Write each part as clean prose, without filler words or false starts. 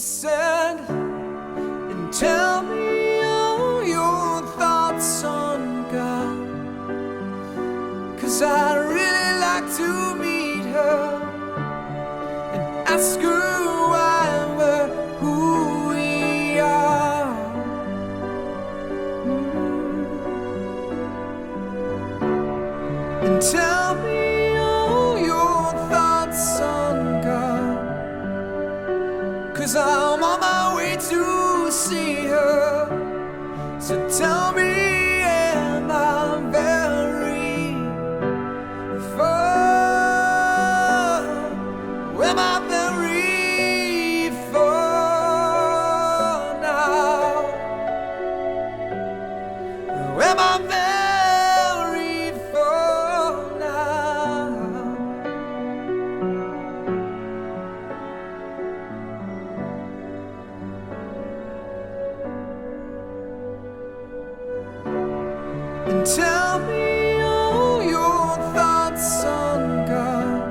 Listen and tell me all your thoughts on God, 'cause I'd really like to meet her and ask her why we're who we are. And tell me all your thoughts on God, 'cause I'm on my way to see her. So tell me, am I very far? Am I very far now? Am I very far now? And tell me all your thoughts on God,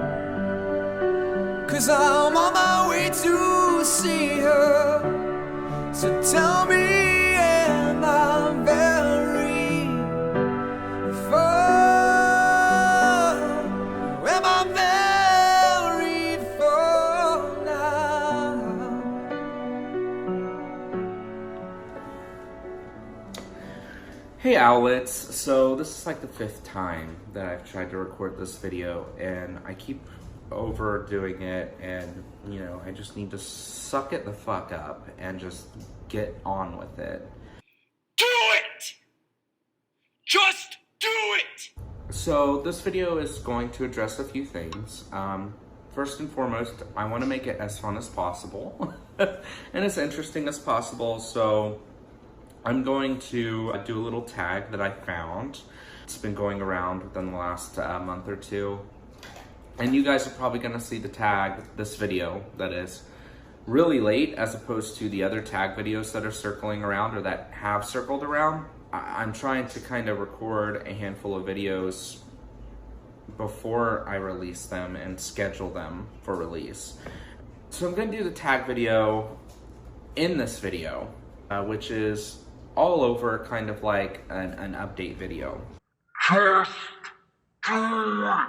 'cause I'm on my way to see her. So tell me, am I very far? Am I very far now? Hey Owlets, so this is like the 5th time that I've tried to record this video and I keep overdoing it, and you know, I just need to suck it the fuck up and just get on with it. Do it! Just do it! So this video is going to address a few things. First and foremost, I want to make it as fun as possible and as interesting as possible, so I'm going to do a little tag that I found. It's been going around within the last month or two. And you guys are probably going to see the tag, this video, that is really late as opposed to the other tag videos that are circling around or that have circled around. I'm trying to kind of record a handful of videos before I release them and schedule them for release. So I'm going to do the tag video in this video, which is all over kind of like an update video. Just do it!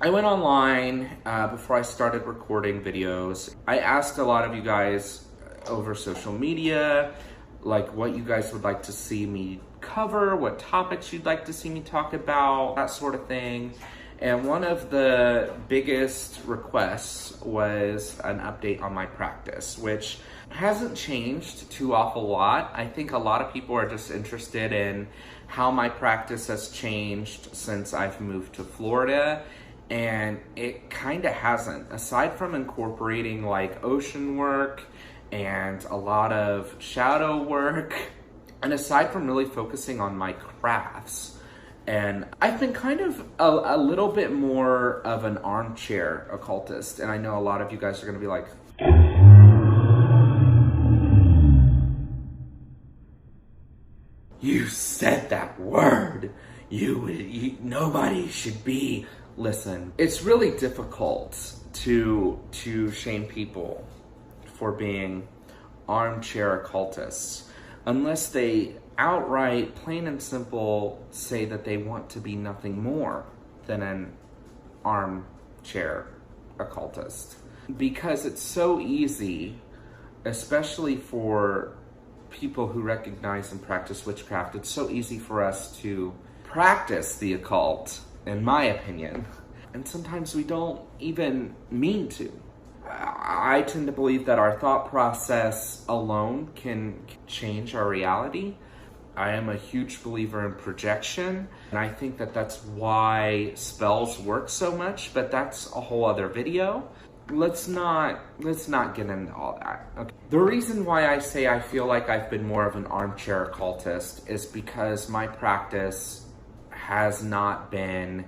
I went online before I started recording videos. I asked a lot of you guys over social media, like what you guys would like to see me cover, what topics you'd like to see me talk about, that sort of thing. And one of the biggest requests was an update on my practice, which hasn't changed too awful lot. I think a lot of people are just interested in how my practice has changed since I've moved to Florida, and it kind of hasn't. Aside from incorporating like ocean work and a lot of shadow work, and aside from really focusing on my crafts, and I've been kind of a little bit more of an armchair occultist, and I know a lot of you guys are gonna be like, you said that word. Nobody should be. Listen, it's really difficult to shame people for being armchair occultists unless they outright, plain and simple, say that they want to be nothing more than an armchair occultist. Because it's so easy, especially for people who recognize and practice witchcraft, it's so easy for us to practice the occult, in my opinion, and sometimes we don't even mean to. I tend to believe that our thought process alone can change our reality. I am a huge believer in projection, and I think that that's why spells work so much, but that's a whole other video. Let's not get into all that. Okay. The reason why I say I feel like I've been more of an armchair occultist is because my practice has not been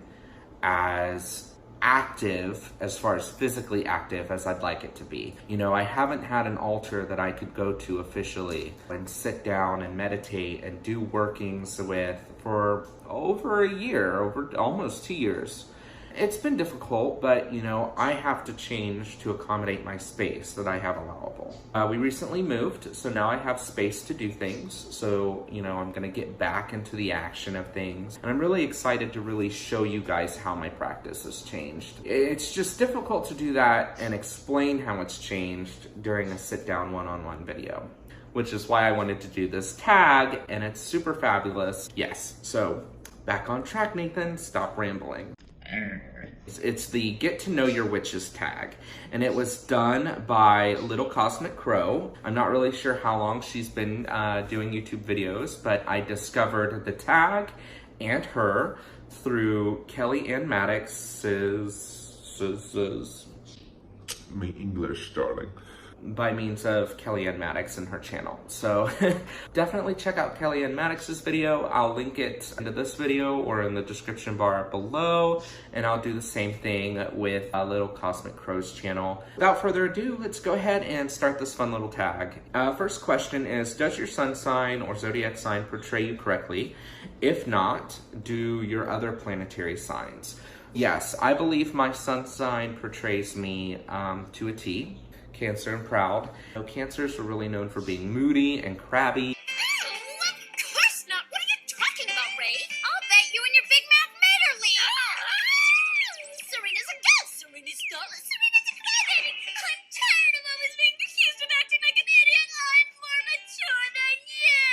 as active, as far as physically active, as I'd like it to be. You know, I haven't had an altar that I could go to officially and sit down and meditate and do workings with for over a year, over almost 2 years. It's been difficult, but you know, I have to change to accommodate my space that I have allowable. We recently moved, so now I have space to do things. So, you know, I'm gonna get back into the action of things. And I'm really excited to really show you guys how my practice has changed. It's just difficult to do that and explain how it's changed during a sit-down one-on-one video, which is why I wanted to do this tag, and it's super fabulous. Yes, so back on track, Nathan, stop rambling. It's the Get to Know Your Witches tag, and it was done by Little Cosmic Crow. I'm not really sure how long she's been doing YouTube videos, but I discovered the tag and her through Kelly Ann Maddox's me English, darling. By means of Kelly Ann Maddox and her channel. So definitely check out Kelly Ann Maddox's video. I'll link it into this video or in the description bar below. And I'll do the same thing with Little Cosmic Crow's channel. Without further ado, let's go ahead and start this fun little tag. First question is, does your sun sign or zodiac sign portray you correctly? If not, do your other planetary signs? Yes, I believe my sun sign portrays me to a T. Cancer and proud. You know, Cancers are really known for being moody and crabby. Of course not. What are you talking about, Ray? I'll bet you and your big mouth made her leave. Serena's a ghost. Serena's not. Serena's a crybaby. I'm tired of always being accused of acting like an idiot. I'm more mature than you.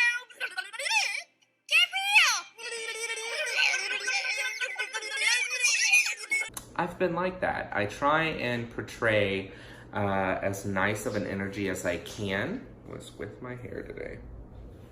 Get real. I've been like that. I try and portray as nice of an energy as I can. Was with my hair today.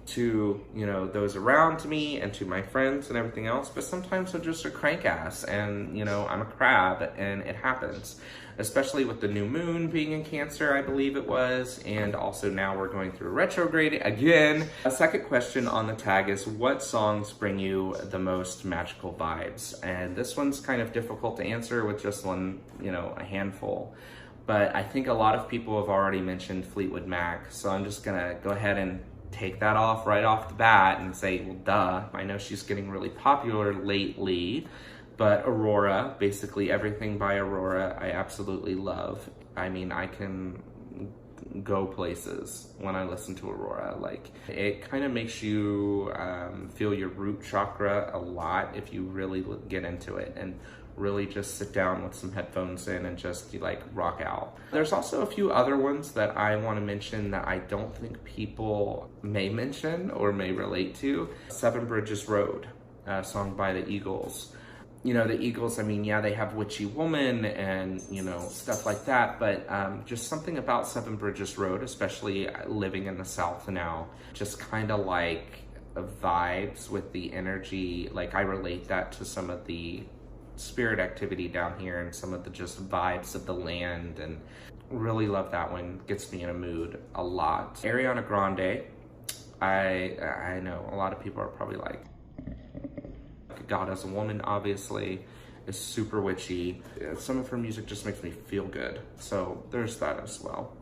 To, you know, those around me and to my friends and everything else, but sometimes I'm just a crank ass and, you know, I'm a crab and it happens. Especially with the new moon being in Cancer, I believe it was, and also now we're going through retrograde again. A second question on the tag is, what songs bring you the most magical vibes? And this one's kind of difficult to answer with just one, you know, a handful. But I think a lot of people have already mentioned Fleetwood Mac, so I'm just gonna go ahead and take that off right off the bat and say, well, duh. I know she's getting really popular lately, but Aurora, basically everything by Aurora, I absolutely love. I mean, I can go places when I listen to Aurora. Like, it kind of makes you feel your root chakra a lot if you really get into it and really just sit down with some headphones in and just like rock out. There's also a few other ones that I want to mention that I don't think people may mention or may relate to. Seven Bridges Road, a song by the Eagles. You know, the Eagles, I mean, yeah, they have Witchy Woman and, you know, stuff like that, but just something about Seven Bridges Road, especially living in the South now, just kind of like vibes with the energy. Like, I relate that to some of the spirit activity down here and some of the just vibes of the land, and really love that one. Gets me in a mood a lot. Ariana Grande, I know a lot of people are probably like, God as a Woman, obviously, is super witchy. Some of her music just makes me feel good, so there's that as well.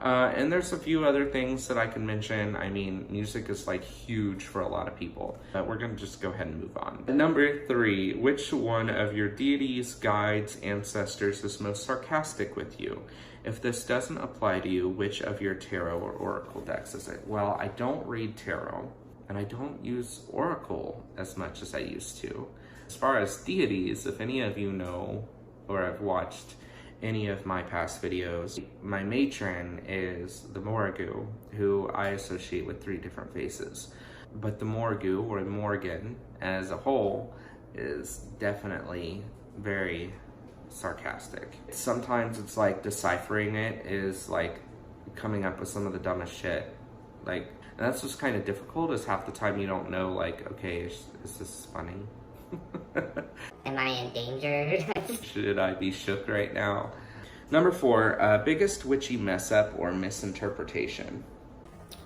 And there's a few other things that I can mention. I mean, music is like huge for a lot of people, but we're gonna just go ahead and move on. Number 3, which one of your deities, guides, ancestors is most sarcastic with you? If this doesn't apply to you, which of your tarot or oracle decks is it? Well, I don't read tarot, and I don't use oracle as much as I used to. As far as deities, if any of you know or have watched any of my past videos, my matron is the Morrigu, who I associate with 3 different faces. But the Morrigu, or Morgan, as a whole, is definitely very sarcastic. Sometimes it's like deciphering it is like coming up with some of the dumbest shit. Like, and that's what's kind of difficult, is half the time you don't know, like, okay, is this funny? Am I endangered? Should I be shook right now? Number 4, biggest witchy mess up or misinterpretation.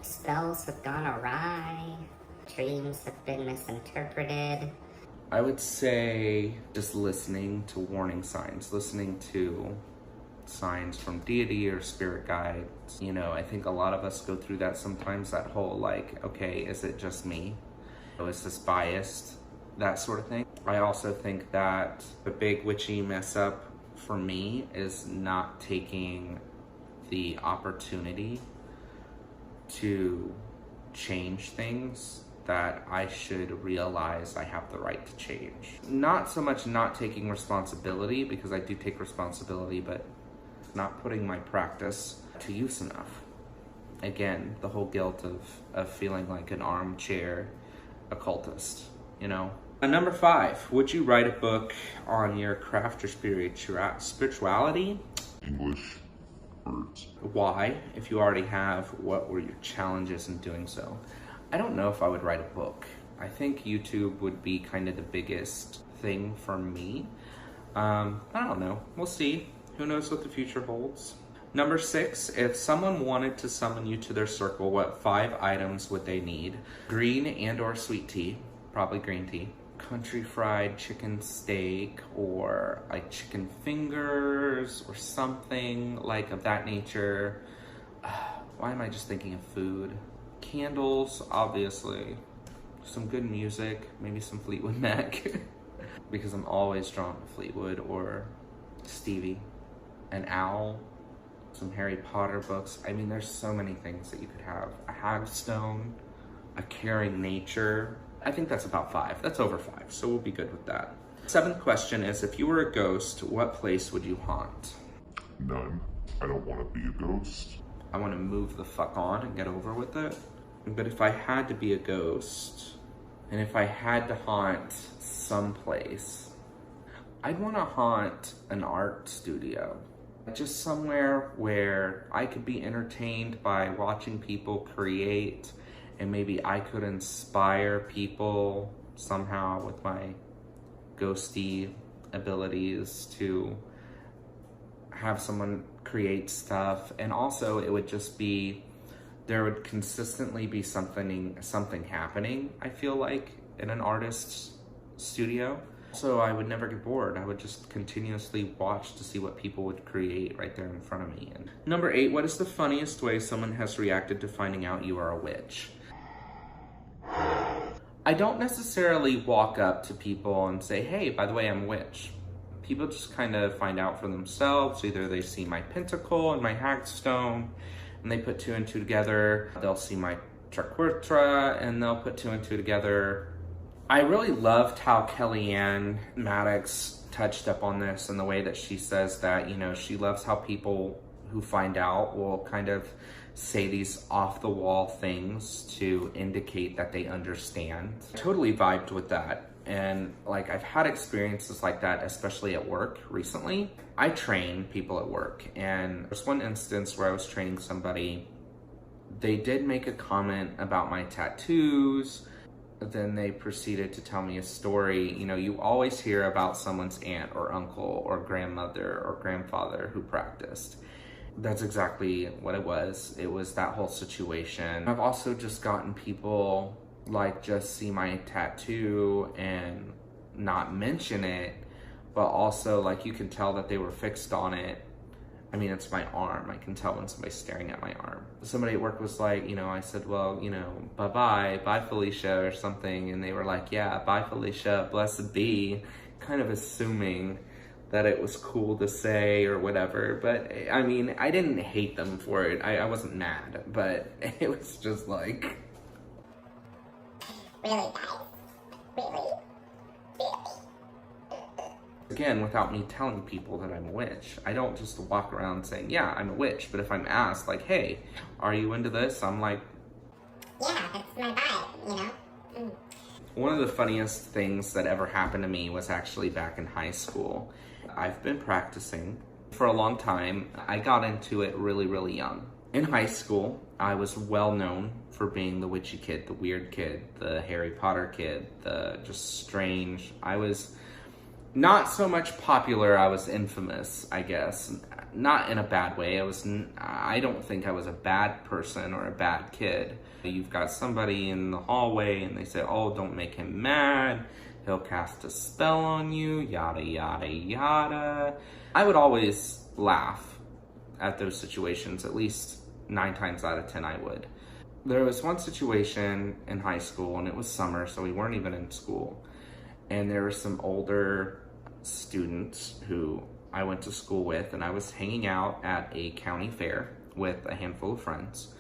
Spells have gone awry. Dreams have been misinterpreted. I would say just listening to warning signs, listening to signs from deity or spirit guides. You know, I think a lot of us go through that sometimes, that whole like, okay, is it just me? Is this biased? That sort of thing. I also think that the big witchy mess up for me is not taking the opportunity to change things that I should realize I have the right to change. Not so much not taking responsibility, because I do take responsibility, but not putting my practice to use enough. Again, the whole guilt of feeling like an armchair occultist, you know? Number 5, would you write a book on your craft or spirituality? English words. Why? If you already have, what were your challenges in doing so? I don't know if I would write a book. I think YouTube would be kind of the biggest thing for me. I don't know. We'll see. Who knows what the future holds? Number 6, if someone wanted to summon you to their circle, what 5 items would they need? Green and or sweet tea, probably green tea. Country fried chicken steak, or like chicken fingers or something like of that nature. Why am I just thinking of food? Candles, obviously. Some good music, maybe some Fleetwood Mac. Because I'm always drawn to Fleetwood or Stevie. An owl, some Harry Potter books. I mean, there's so many things that you could have. A hagstone, a caring nature. I think that's about 5. That's over 5, so we'll be good with that. 7th question is, if you were a ghost, what place would you haunt? None. I don't want to be a ghost. I want to move the fuck on and get over with it. But if I had to be a ghost, and if I had to haunt someplace, I'd want to haunt an art studio. Just somewhere where I could be entertained by watching people create, and maybe I could inspire people somehow with my ghosty abilities to have someone create stuff. And also it would just be, there would consistently be something happening, I feel like, in an artist's studio. So I would never get bored. I would just continuously watch to see what people would create right there in front of me. And number 8, what is the funniest way someone has reacted to finding out you are a witch? I don't necessarily walk up to people and say, hey, by the way, I'm a witch. People just kind of find out for themselves. Either they see my pentacle and my hagstone, and they put 2 and 2 together. They'll see my triquetra, and they'll put 2 and 2 together. I really loved how Kellyanne Maddox touched up on this, and the way that she says that, you know, she loves how people who find out will kind of say these off-the-wall things to indicate that they understand. I totally vibed with that. And like, I've had experiences like that, especially at work recently. I train people at work, and there's one instance where I was training somebody. They did make a comment about my tattoos. Then they proceeded to tell me a story. You know, you always hear about someone's aunt or uncle or grandmother or grandfather who practiced. That's exactly what it was. It was that whole situation. I've also just gotten people like just see my tattoo and not mention it, but also like you can tell that they were fixed on it. I mean, it's my arm. I can tell when somebody's staring at my arm. Somebody at work was like, you know, I said, well, you know, bye-bye, bye Felicia or something. And they were like, yeah, bye Felicia, blessed be, kind of assuming that it was cool to say or whatever. But I mean, I didn't hate them for it. I wasn't mad, but it was just like, Really, guys? Really? again, without me telling people that I'm a witch. I don't just walk around saying, yeah, I'm a witch. But if I'm asked, like, hey, are you into this? I'm like, Yeah, that's my vibe, you know? One of the funniest things that ever happened to me was actually back in high school. I've been practicing for a long time. I got into it really, really young. In high school, I was well known for being the witchy kid, the weird kid, the Harry Potter kid, the just strange. I was not so much popular, I was infamous, I guess. Not in a bad way. I don't think I was a bad person or a bad kid. You've got somebody in the hallway and they say, oh, don't make him mad. He'll cast a spell on you, yada, yada, yada. I would always laugh at those situations. At least 9 times out of 10 I would. There was one situation in high school, and it was summer, so we weren't even in school. and there were some older students who I went to school with, and I was hanging out at a county fair with a handful of friends.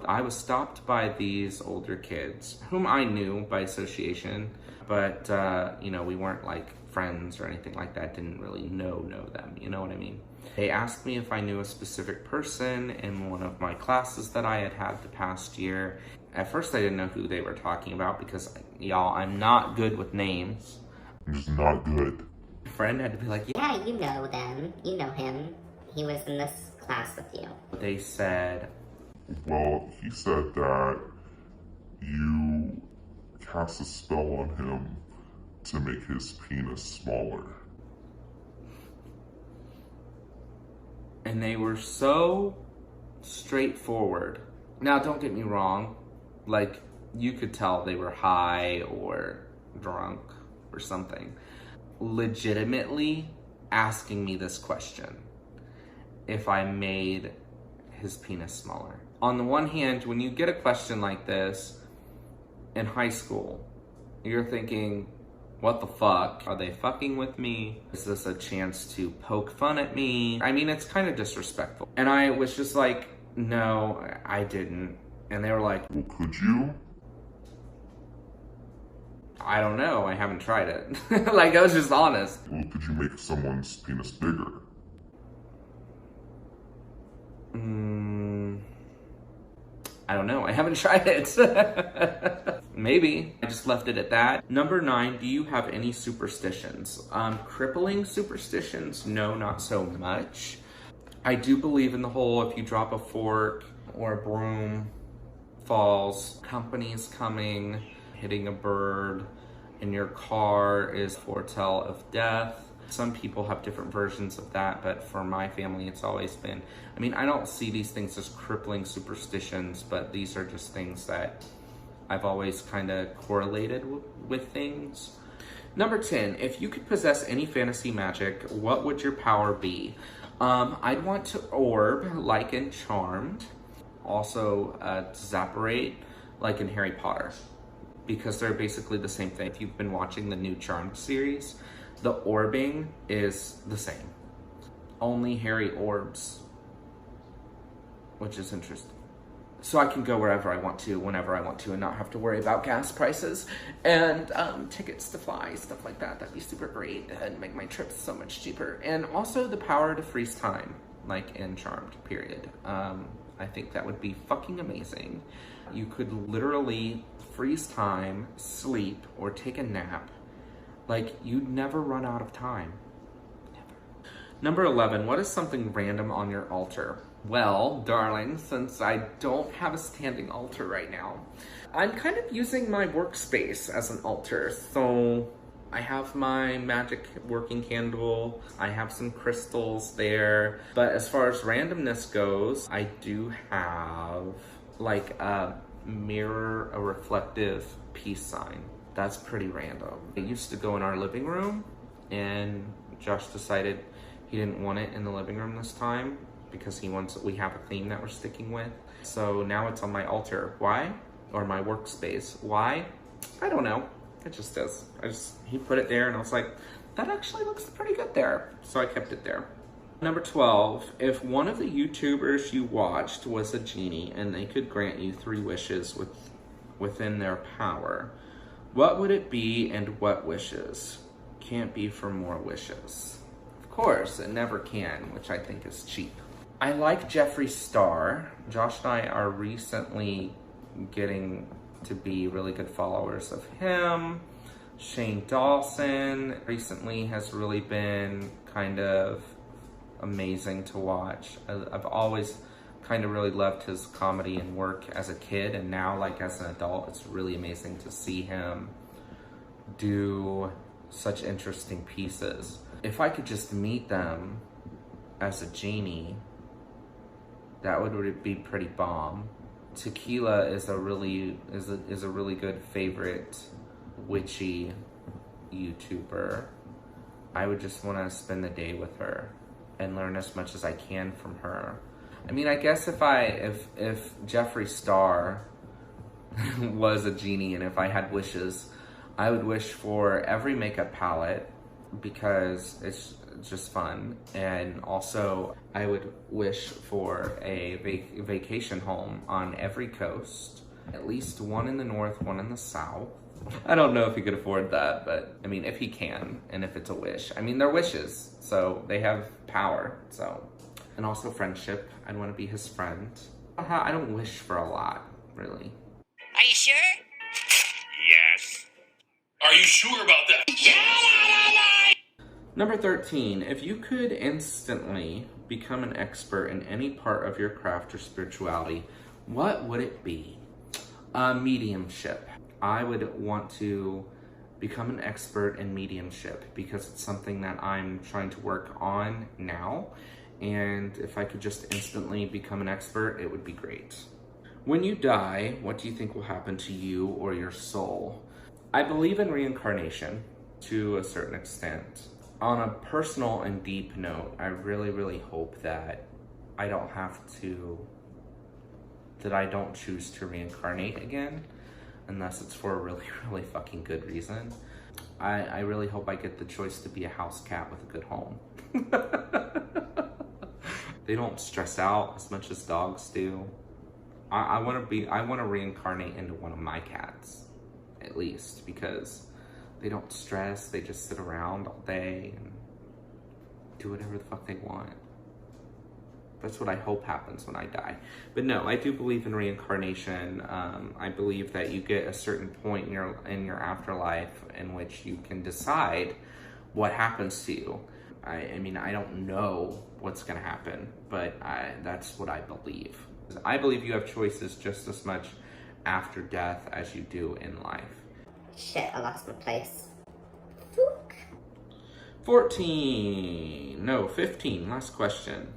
I was stopped by these older kids whom I knew by association, but you know, we weren't like friends or anything like that. Didn't really know them, you know what I mean? They asked me if I knew a specific person in one of my classes that I had had the past year. At first I didn't know who they were talking about because, y'all, I'm not good with names. He's not good. My friend had to be like, Yeah, you know them. You know him. He was in this class with you. they said, Well, he said that you cast a spell on him to make his penis smaller. and they were so straightforward. Now, don't get me wrong, like, you could tell they were high or drunk or something. Legitimately asking me this question: if I made his penis smaller. On the one hand, when you get a question like this in high school, you're thinking, what the fuck? Are they fucking with me? Is this a chance to poke fun at me? I mean, it's kind of disrespectful. And I was just like, no, I didn't. And they were like, Well, could you? I don't know, I haven't tried it. Like, I was just honest. Well, could you make someone's penis bigger? I don't know, I haven't tried it. Maybe. I just left it at that. Number 9, do you have any superstitions? Crippling superstitions? No, not so much. I do believe in the whole, if you drop a fork or a broom falls, company's coming, hitting a bird in your car is foretell of death. Some people have different versions of that, but for my family, it's always been, I mean, I don't see these things as crippling superstitions, but these are just things that I've always kind of correlated with things. Number 10, if you could possess any fantasy magic, what would your power be? I'd want to orb, like in Charmed. Also, Zapparate, like in Harry Potter, because they're basically the same thing. If you've been watching the new Charmed series, the orbing is the same. Only Harry orbs, which is interesting. So I can go wherever I want to, whenever I want to, and not have to worry about gas prices and tickets to fly, stuff like that. That'd be super great and make my trips so much cheaper. And also the power to freeze time, like in Charmed, period. I think that would be fucking amazing. You could literally freeze time, sleep, or take a nap. Like, you'd never run out of time. Never. Number 11, what is something random on your altar? Well, darling, since I don't have a standing altar right now, I'm kind of using my workspace as an altar. So I have my magic working candle, I have some crystals there. But as far as randomness goes, I do have like a mirror, a reflective peace sign. That's pretty random. It used to go in our living room, and Josh decided he didn't want it in the living room this time because we have a theme that we're sticking with. So now it's on my altar. Why? Or my workspace. Why? I don't know. It just is. He put it there and I was like, that actually looks pretty good there. So I kept it there. Number 12, if one of the YouTubers you watched was a genie and they could grant you 3 wishes within their power, what would it be and what wishes? Can't be for more wishes. Of course, it never can, which I think is cheap. I like Jeffree Star. Josh and I are recently getting to be really good followers of him. Shane Dawson recently has really been kind of amazing to watch. I've always kind of really loved his comedy and work as a kid, and now like as an adult, it's really amazing to see him do such interesting pieces. If I could just meet them as a genie, that would be pretty bomb. Tequila is a really good favorite witchy YouTuber. I would just want to spend the day with her and learn as much as I can from her. I mean, I guess if Jeffree Star was a genie and if I had wishes, I would wish for every makeup palette because it's just fun. And also, I would wish for a vacation home on every coast, at least one in the north, one in the south. I don't know if he could afford that, but I mean, if he can, and if it's a wish. I mean, they're wishes, so they have power, so. And also friendship. I'd want to be his friend. I don't wish for a lot, really. Are you sure? Yes. Are you sure about that? Number 13, if you could instantly become an expert in any part of your craft or spirituality, what would it be? Mediumship. I would want to become an expert in mediumship because it's something that I'm trying to work on now. And if I could just instantly become an expert, it would be great. When you die, what do you think will happen to you or your soul? I believe in reincarnation to a certain extent. On a personal and deep note, I really, really hope that I don't choose to reincarnate again, unless it's for a really, really fucking good reason. I really hope I get the choice to be a house cat with a good home. They don't stress out as much as dogs do. I want to reincarnate into one of my cats, at least, because they don't stress. They just sit around all day and do whatever the fuck they want. That's what I hope happens when I die. But no, I do believe in reincarnation. I believe that you get a certain point in your afterlife in which you can decide what happens to you. I mean, I don't know what's gonna happen, but that's what I believe. I believe you have choices just as much after death as you do in life. Shit, I lost my place. 15, last question.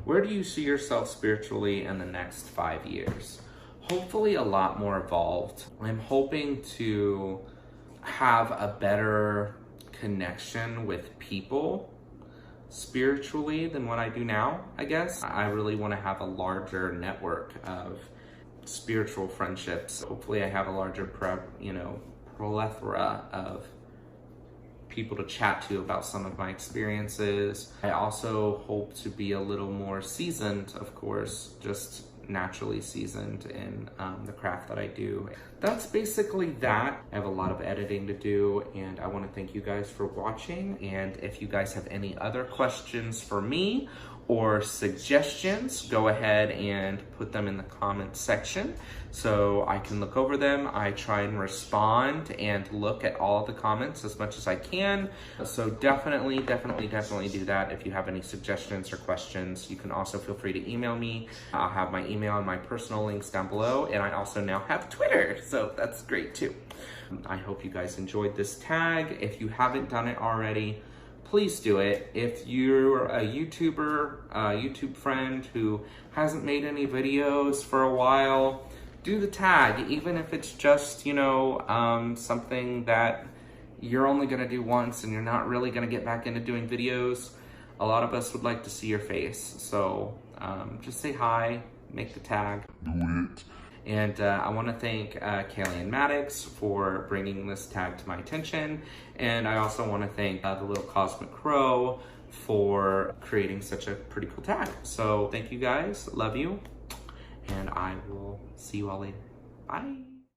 Where do you see yourself spiritually in the next 5 years? Hopefully a lot more evolved. I'm hoping to have a better connection with people spiritually than what I do now, I guess. I really want to have a larger network of spiritual friendships. Hopefully I have a larger plethora of people to chat to about some of my experiences. I also hope to be a little more seasoned, of course, just naturally seasoned in the craft that I do. That's basically that. I have a lot of editing to do, and I want to thank you guys for watching. And if you guys have any other questions for me or suggestions, go ahead and put them in the comment section so I can look over them. I try and respond and look at all of the comments as much as I can. So definitely do that. If you have any suggestions or questions, you can also feel free to email me. I'll have my email and my personal links down below, and I also now have Twitter, so that's great too. I hope you guys enjoyed this tag. If you haven't done it already, please do it. If you're a YouTuber, a YouTube friend who hasn't made any videos for a while, do the tag, even if it's just, something that you're only gonna do once and you're not really gonna get back into doing videos. A lot of us would like to see your face. So just say hi, make the tag. Do it. And I want to thank Kaylee and Maddox for bringing this tag to my attention. And I also want to thank the Little Cosmic Crow for creating such a pretty cool tag. So thank you guys, love you, and I will see you all later. Bye.